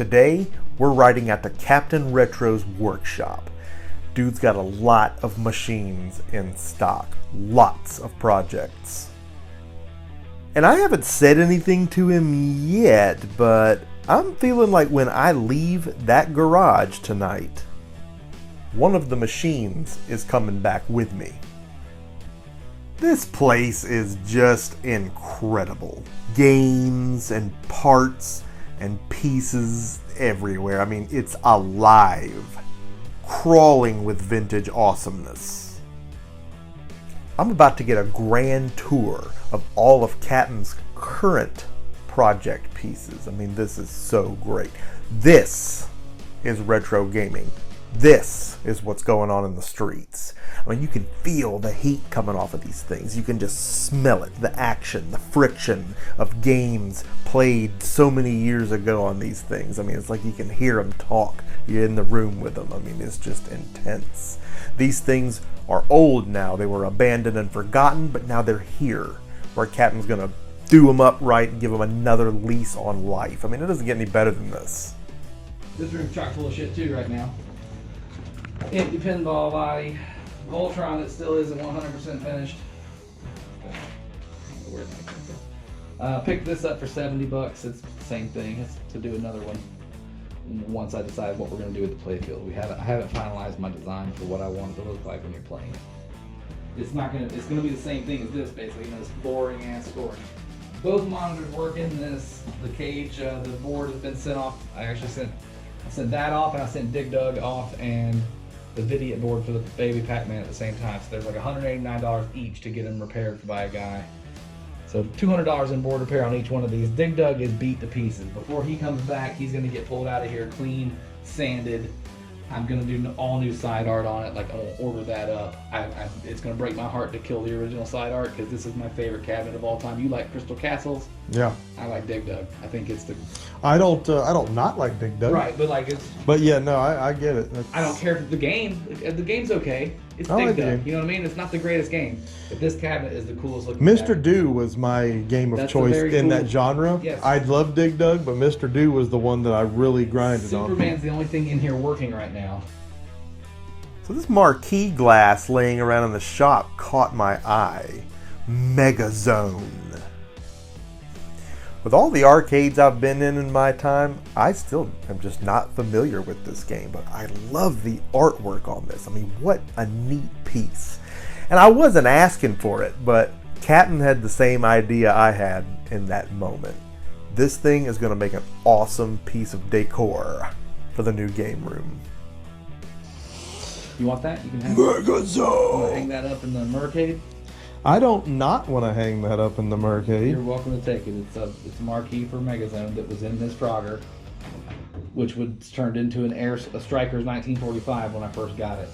Today, we're riding at the CaptNRetro's workshop. Dude's got a lot of machines in stock, lots of projects. And I haven't said anything to him yet, but I'm feeling like when I leave that garage tonight, one of the machines is coming back with me. This place is just incredible. Games and parts and pieces everywhere. I mean, it's alive, crawling with vintage awesomeness. I'm about to get a grand tour of all of Captain's current project pieces. I mean, this is so great. This is retro gaming. This is what's going on in the streets. I mean, you can feel the heat coming off of these things. You can just smell it, the action, the friction of games played so many years ago on these things. I mean, it's like you can hear them talk. You're in the room with them. I mean, it's just intense. These things are old now. They were abandoned and forgotten, but now they're here, where Captain's going to do them up right and give them another lease on life. I mean, it doesn't get any better than this. This room's chock full of shit too right now. Empty pinball body, Voltron that still isn't 100% finished. Picked this up for $70. It's the same thing. It's to do another one once I decide what we're going to do with the playfield. I haven't finalized my design for what I want it to look like when you're playing. It's going to be the same thing as this basically. You know, this boring ass scoring. Both monitors work in this. The cage, the board has been sent off. I sent that off, and I sent Dig Dug off and the video board for the baby Pac-Man at the same time. So there's like $189 each to get them repaired by a guy. So $200 in board repair on each one of these. Dig Dug is beat to pieces. Before he comes back, he's going to get pulled out of here clean, sanded. I'm going to do all new side art on it. Like, I'm going to order that up. It's going to break my heart to kill the original side art because this is my favorite cabinet of all time. You like Crystal Castles? Yeah. I like Dig Dug. I think it's the... I don't not like Dig Dug. Right, but like it's... But yeah, no, I get it. I don't care if the game's okay. It's I Dig like the Dug. game. You know what I mean? It's not the greatest game. But this cabinet is the coolest looking Mr. cabinet. Do was my game of That's a choice very in cool- that genre. Yes. I love Dig Dug, but Mr. Do was the one that I really grinded on. Superman's the only thing in here working right now. So this marquee glass laying around in the shop caught my eye. Mega Zone. With all the arcades I've been in my time, I still am just not familiar with this game, but I love the artwork on this. I mean, what a neat piece. And I wasn't asking for it, but Captain had the same idea I had in that moment. This thing is going to make an awesome piece of decor for the new game room. You want that? You can have Mega Zone! hang that up in the Mercade. I don't not want to hang that up in the Mercade. You're welcome to take it. It's a marquee for Megazone that was in this Frogger, which was turned into a Striker's 1945 when I first got it.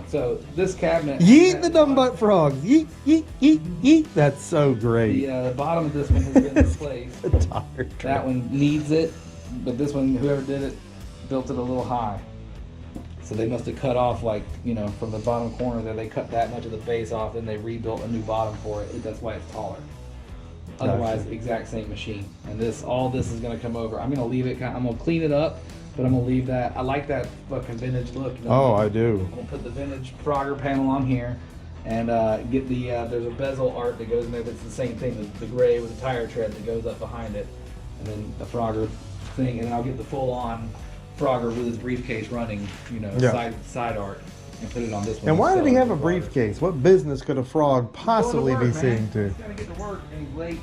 So this cabinet... Yeet the dumb butt frogs! Yeet, yeet, yeet, yeet! That's so great. The bottom of this one has been replaced. That one needs it, but this one, whoever did it, built it a little high. So they must have cut off, like, you know, from the bottom corner there, they cut that much of the base off, and they rebuilt a new bottom for it. That's why it's taller. Otherwise, exact same machine. And all this is going to come over. I'm going to leave it, I'm going to clean it up, but I'm going to leave that. I like that fucking vintage look. You know? Oh, I do. I'm going to put the vintage Frogger panel on here and get the, there's a bezel art that goes in there that's the same thing, the gray with the tire tread that goes up behind it. And then the Frogger thing, and then I'll get the full-on Frogger with his briefcase running, you know, side art, and put it on this one. And why did he have a briefcase? What business could a frog possibly be seeing to? He's got to get to work, and he's late.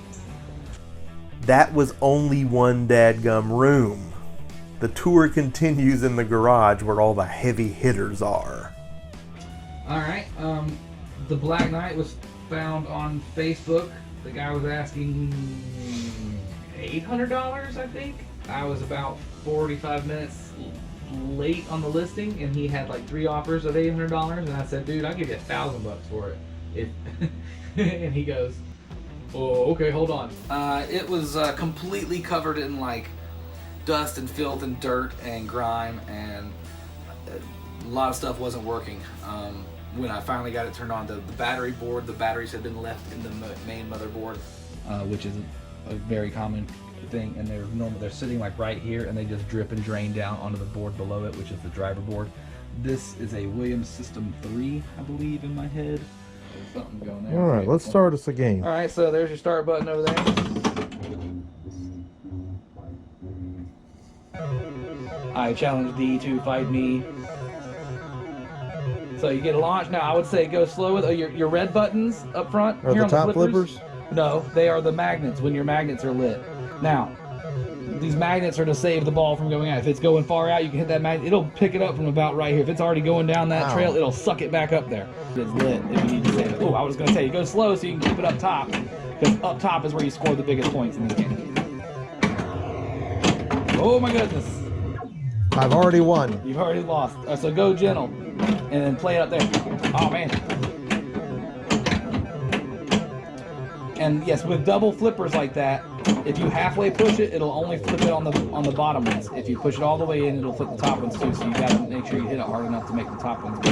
That was only one dadgum room. The tour continues in the garage where all the heavy hitters are. Alright, the Black Knight was found on Facebook. The guy was asking $800, I think. I was about 45 minutes late on the listing, and he had like 3 offers of $800, and I said, dude, I'll give you $1,000 for it. And he goes, oh, okay, hold on. It was completely covered in like dust and filth and dirt and grime and lot of stuff wasn't working. When I finally got it turned on, the battery board, the batteries had been left in the main motherboard, which is a very common thing, and they're sitting like right here, and they just drip and drain down onto the board below it, which is the driver board. This is a Williams System 3, I believe, in my head. There's something going there. All right, let's start us a game. All right, so there's your start button over there. I challenge thee to fight me. So you get a launch. Now I would say go slow with your red buttons up front. Are the top flippers? No, they are the magnets when your magnets are lit. Now, these magnets are to save the ball from going out. If it's going far out, you can hit that magnet. It'll pick it up from about right here. If it's already going down that trail, it'll suck it back up there. It's lit if you need to save it. Oh, I was going to say, go slow so you can keep it up top. Because up top is where you score the biggest points in this game. Oh my goodness. I've already won. You've already lost. So go gentle. And then play it up there. Oh man. And yes, with double flippers like that, if you halfway push it, it'll only flip it on the bottom ones. If you push it all the way in, it'll flip the top ones too. So you gotta make sure you hit it hard enough to make the top ones do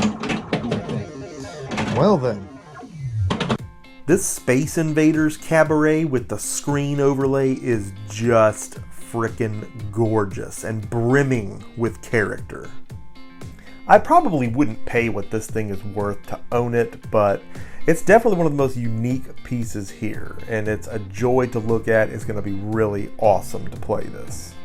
their thing. Well then. This Space Invaders cabaret with the screen overlay is just frickin' gorgeous and brimming with character. I probably wouldn't pay what this thing is worth to own it, but it's definitely one of the most unique pieces here, and it's a joy to look at. It's going to be really awesome to play this.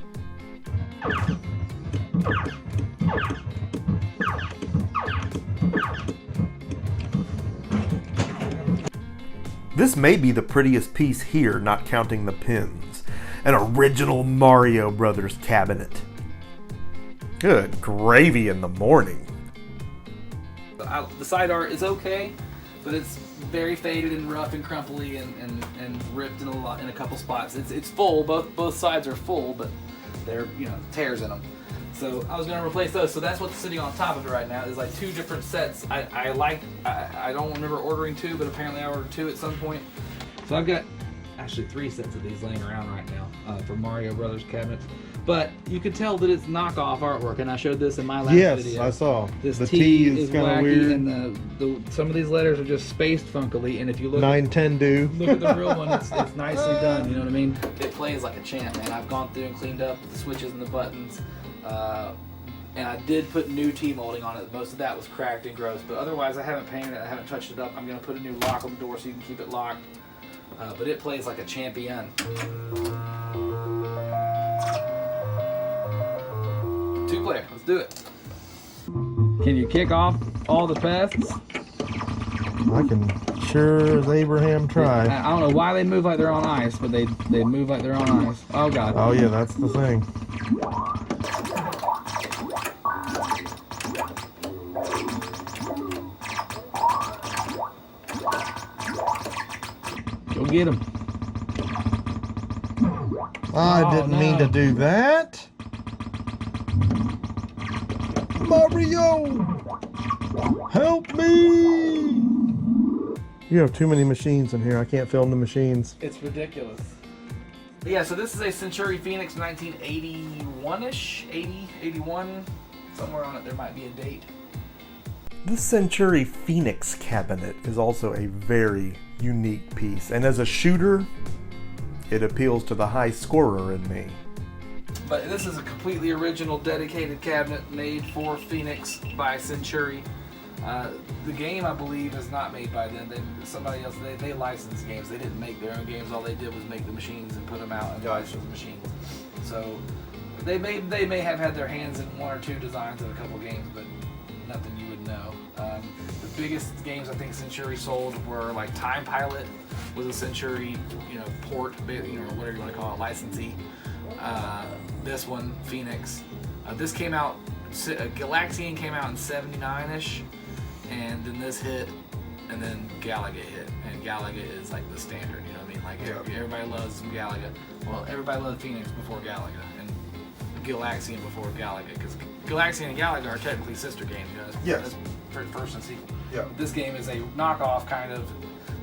This may be the prettiest piece here, not counting the pins. An original Mario Brothers cabinet. Good gravy in the morning. The side art is okay, but it's very faded and rough and crumply and ripped in a couple spots. It's full. Both sides are full, but they're tears in them. So I was going to replace those. So that's what's sitting on top of it right now. Is like two different sets. I don't remember ordering two, but apparently I ordered two at some point. So I've got actually 3 sets of these laying around right now for Mario Brothers cabinets. But you could tell that it's knockoff artwork, and I showed this in my last video. Yes, I saw. This the T is kind wacky, of weird. and some of these letters are just spaced funkily. And if you look, 910 do. Look at the real one. It's nicely done. You know what I mean? It plays like a champ, man. I've gone through and cleaned up the switches and the buttons, and I did put new T molding on it. Most of that was cracked and gross, but otherwise I haven't painted it. I haven't touched it up. I'm gonna put a new lock on the door so you can keep it locked. But it plays like a champion. 2-player, let's do it. Can you kick off all the pests? I can sure as Abraham try. I don't know why they move like they're on ice, but they move like they're on ice. Oh god. Oh yeah, that's the thing. Go get him. I didn't mean to do that. Mario! Help me! You have too many machines in here. I can't film the machines. It's ridiculous. Yeah, so this is a Century Phoenix 1981-ish, 80, 81. Somewhere on it there might be a date. This Century Phoenix cabinet is also a very unique piece, and as a shooter, it appeals to the high scorer in me. But this is a completely original dedicated cabinet made for Phoenix by Century. The game, I believe, is not made by them. Somebody else, they license games. They didn't make their own games. All they did was make the machines and put them out and license the machines. So they may have had their hands in 1 or 2 designs of a couple games, but nothing you would know. The biggest games I think Century sold were like Time Pilot was a Century, port, whatever you want to call it, licensee. This one, Phoenix. This came out, Galaxian came out in 79-ish, and then this hit, and then Galaga hit. And Galaga is like the standard, you know what I mean? Like everybody loves some Galaga. Well, everybody loved Phoenix before Galaga, and Galaxian before Galaga, because Galaxian and Galaga are technically sister games, Yes. First and sequel. Yeah. This game is a knockoff kind of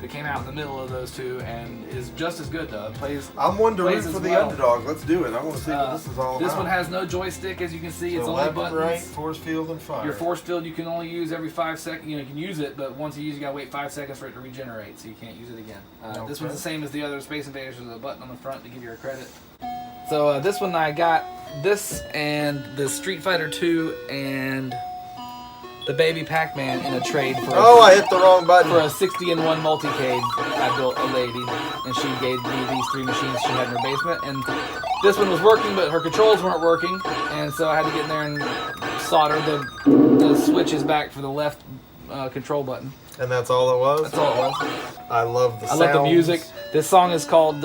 that came out in the middle of those two, and is just as good though. It plays. I'm one to root plays for as the well. underdog. Let's do it. I want to see what this is all about. This one has no joystick, as you can see. It's so only left, buttons. right, force field, and fire. Your force field you can only use every 5 seconds. You know, you can use it, but once you use it, you gotta wait 5 seconds for it to regenerate, so you can't use it again. This one's the same as the other Space Invaders. There's a button on the front to give you a credit. So this one I got this and the Street Fighter 2 and the Baby Pac-Man in a trade for. I hit the wrong button. For a 60-in-1 multicade. I built a lady, and she gave me these 3 machines she had in her basement, and this one was working, but her controls weren't working, and so I had to get in there and solder the switches back for the left control button. And that's all it was? That's all it was. I love the I love the music. This song is called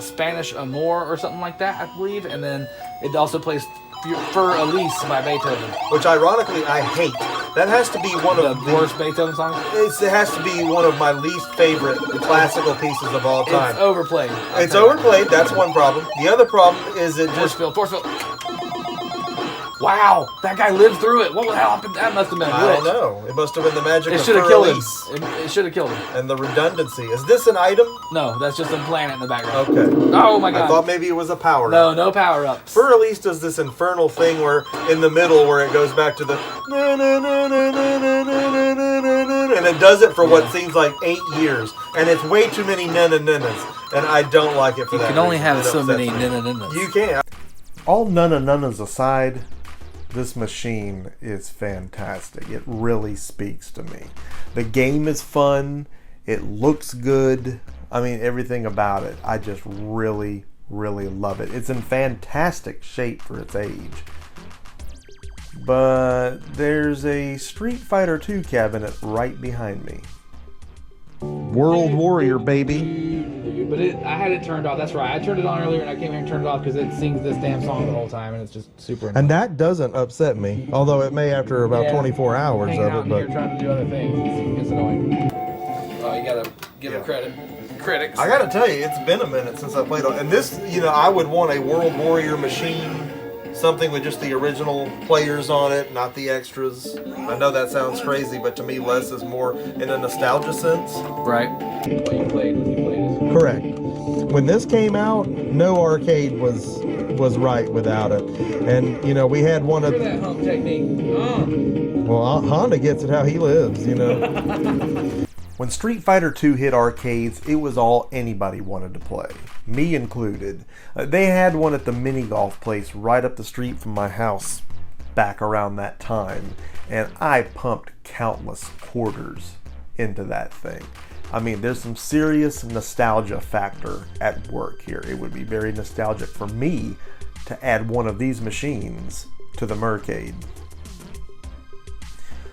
Spanish Amor or something like that, I believe, and then it also plays Für Elise by Beethoven. Which ironically I hate. That has to be one of the worst Beethoven songs? It has to be one of my least favorite classical pieces of all time. It's overplayed. It's overplayed, that's one problem. The other problem is it just... Force field. Wow, that guy lived through it. What the hell happened? That must have been a glitch. I don't know. It must have been the magic of It should have killed him. Elise. It should have killed him. And the redundancy. Is this an item? No, that's just a planet in the background. Okay. Oh my god. I thought maybe it was a power-up. No power-ups. Für Elise does this infernal thing where, in the middle, where it goes back to the... And it does it for what seems like 8 years. And it's way too many na-na-na-nas. And I don't like it for that You can only reason. have It so upsets many me. na-na-na-nas. You can. All na-na-na-nas aside, this machine is fantastic. It really speaks to me. The game is fun. It looks good. I mean, everything about it. I just really, really love it. It's in fantastic shape for its age. But there's a Street Fighter 2 cabinet right behind me. World Warrior, baby. But I had it turned off. That's right. I turned it on earlier and I came here and turned it off because it sings this damn song the whole time and it's just super annoying. And that doesn't upset me, although it may after about 24 hours Hanging of out it. in But here trying to do other things. It's annoying. Oh, you gotta give them credit. Critics. I gotta tell you, it's been a minute since I played on. And this, you know, I would want a World Warrior machine. Something with just the original players on it, not the extras. I know that sounds crazy, but to me, less is more in a nostalgia sense. Right. What you played it. correct. When this came out, no arcade was right without it. And you know, we had one of that hump technique. Well, Honda gets it how he lives, you know. When Street Fighter 2 hit arcades, it was all anybody wanted to play, me included. They had one at the mini golf place right up the street from my house back around that time, and I pumped countless quarters into that thing. I mean, there's some serious nostalgia factor at work here. It would be very nostalgic for me to add one of these machines to the Mercade.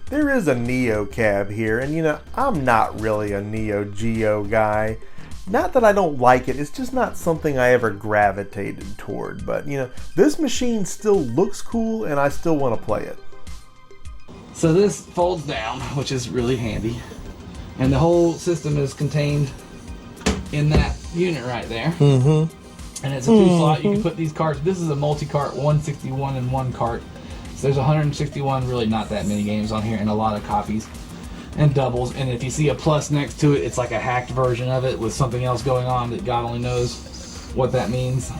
There is a Neo cab here, and you know, I'm not really a Neo Geo guy. Not that I don't like it, it's just not something I ever gravitated toward. But you know, this machine still looks cool and I still want to play it. So this folds down, which is really handy. And the whole system is contained in that unit right there. Mm-hmm. And it's a 2-slot. You can put these carts. This is a multi-cart, 161 in one cart. So there's 161, really not that many games on here, and a lot of copies and doubles. And if you see a plus next to it, it's like a hacked version of it with something else going on that God only knows what that means.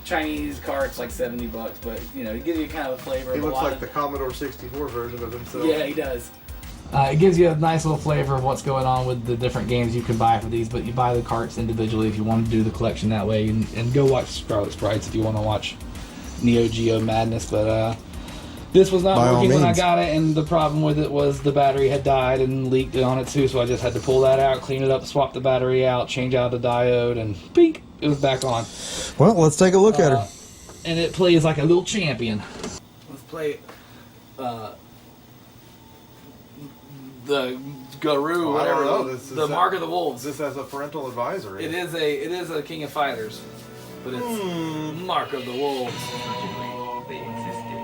Chinese carts like $70, but you know, it gives you kind of a flavor. He of looks a lot like of, the Commodore 64 version of himself. Yeah, he does. It gives you a nice little flavor of what's going on with the different games you can buy for these, but you buy the carts individually if you want to do the collection that way, and go watch Scarlet Sprites if you want to watch Neo Geo madness. But this was not working when I got it, and the problem with it was the battery had died and leaked on it too, so I just had to pull that out, clean it up, swap the battery out, change out the diode, and pink, it was back on. Well, let's take a look at her. And it plays like a little champion. Let's play the Guru, whatever. The Mark of the Wolves. This has a parental advisory. It is a King of Fighters, but it's Mark of the Wolves.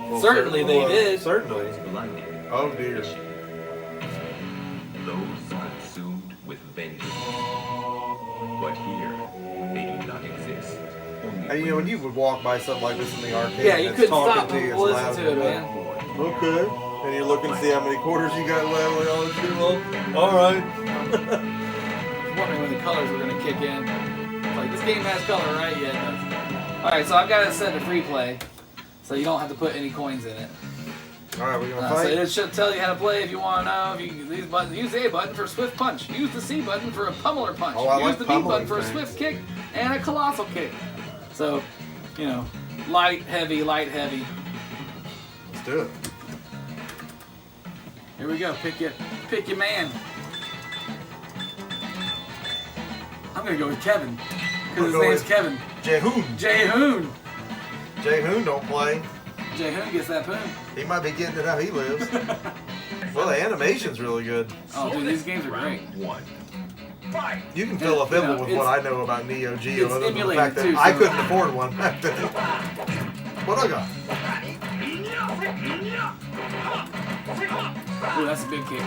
Well, certainly they did. Certainly. Oh dear. Those consumed with vengeance. But here, they do not exist. And you know, when you would walk by something like this in the arcade, Yeah, you and it's couldn't talking stop to you, and it's listen loud to it, and man. Okay. And you're looking to see how many quarters you got left. Like, oh, shit, well, all right. wondering when the colors were gonna kick in. Like, this game has color, right? Yeah, it does. Alright, so I've got it set to free play, so you don't have to put any coins in it. Alright, we're gonna So fight. it should tell you how to play if you want to know. If you these buttons, use the A button for a swift punch. Use the C button for a pummeler punch. Oh, I use like the B button pummeling for a things. swift kick and a colossal kick. So, you know, light, heavy, light, heavy. Let's do it. Here we go. Pick your man. I'm gonna go with Kevin because his We'll go name's with Kevin. Jehoon. Jehoon. Jehoon don't play. Jehoon gets that poon. He might be getting it how he lives. Well, the animation's really good. Oh, dude, these games are great. You can fill a You thibble know, with it's- what I know about Neo Geo, it's other than the emulated fact that too, I so- couldn't afford one back then. What I got? Ooh, that's a big kick.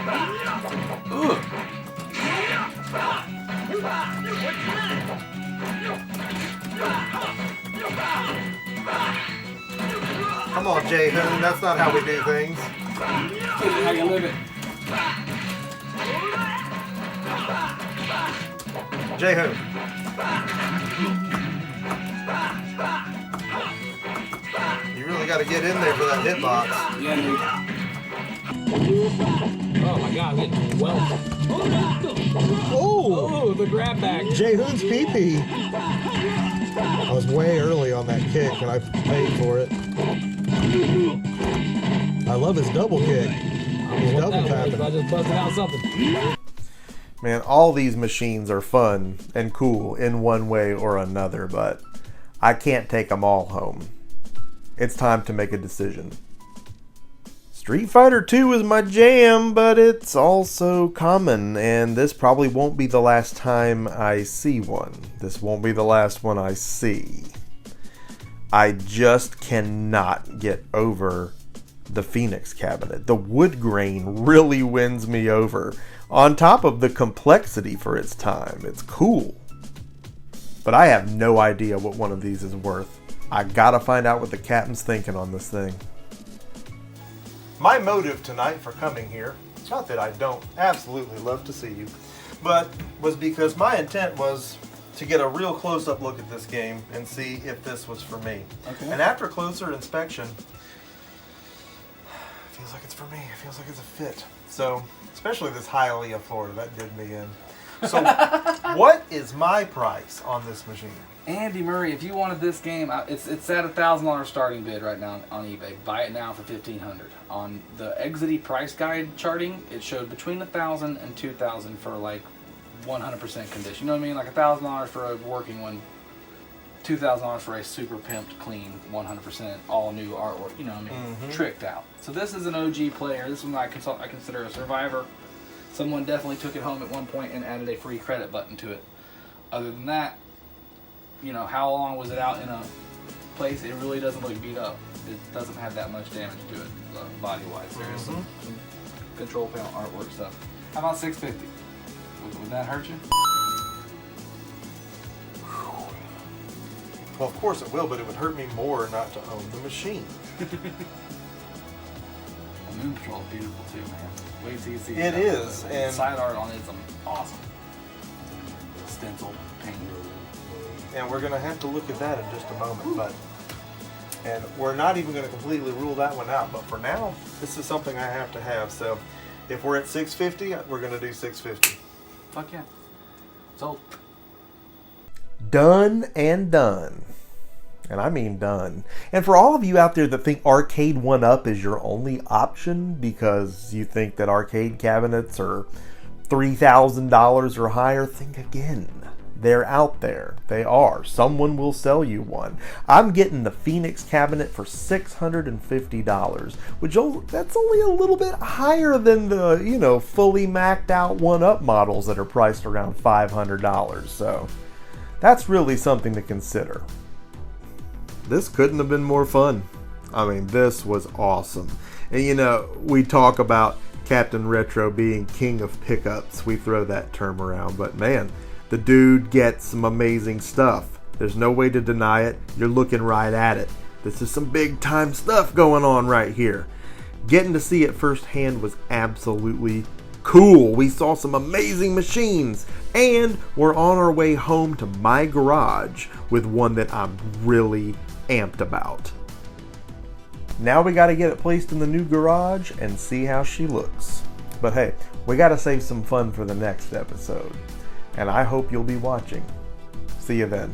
Ooh. Come on, Jehoon. That's not how we do things. How you live it? Jehoon. You really got to get in there for that hitbox. Yeah, dude. Oh my god, I'm getting well. Oh! Oh, the grab back. Jehoon's pee-pee. I was way early on that kick and I paid for it. I love his double kick. He's double tapping. I just busted out something. Man, all these machines are fun and cool in one way or another, but I can't take them all home. It's time to make a decision. Street Fighter 2 is my jam, but it's also common, and this probably won't be the last time I see one. This won't be the last one I see. I just cannot get over the Phoenix cabinet. The wood grain really wins me over. On top of the complexity for its time, it's cool. But I have no idea what one of these is worth. I gotta find out what the captain's thinking on this thing. My motive tonight for coming here, not that I don't absolutely love to see you, but was because my intent was to get a real close-up look at this game and see if this was for me. Okay. And after closer inspection, it feels like it's for me. It feels like it's a fit. So, especially this Hialeah, Florida, that did me in. So, what is my price on this machine? Andy Murray, if you wanted this game, it's at $1,000 starting bid right now on eBay. Buy it now for $1,500. On the Exity price guide charting, it showed between $1,000 and $2,000 for like 100% condition. You know what I mean? Like $1,000 for a working one, $2,000 for a super pimped, clean, 100% all new artwork. You know what I mean? Tricked out. So this is an OG player. This one I consider a survivor. Someone definitely took it home at one point and added a free credit button to it. Other than that, you know, how long was it out in a place? It really doesn't look beat up. It doesn't have that much damage to it, body-wise. There is some control panel artwork stuff. How about $650? Would that hurt you? Well, of course it will, but it would hurt me more not to own the machine. Moon Patrol is beautiful too, man. Wait till you see It is, The and- side art on it's awesome. Stencil, paint. And we're going to have to look at that in just a moment, and we're not even going to completely rule that one out, but for now, this is something I have to have. So if we're at $650, we're going to do $650. Fuck yeah. Sold. Done and done. And I mean done. And for all of you out there that think Arcade 1-Up is your only option because you think that arcade cabinets are $3,000 or higher, think again. They're out there. They are. Someone will sell you one. I'm getting the Phoenix cabinet for $650, which that's only a little bit higher than the, fully maxed out 1-Up models that are priced around $500. So that's really something to consider. This couldn't have been more fun. I mean, this was awesome. And we talk about CaptNRetro being king of pickups. We throw that term around, but man, the dude gets some amazing stuff. There's no way to deny it. You're looking right at it. This is some big time stuff going on right here. Getting to see it firsthand was absolutely cool. We saw some amazing machines, and we're on our way home to my garage with one that I'm really amped about. Now we gotta get it placed in the new garage and see how she looks. But hey, we gotta save some fun for the next episode. And I hope you'll be watching. See you then.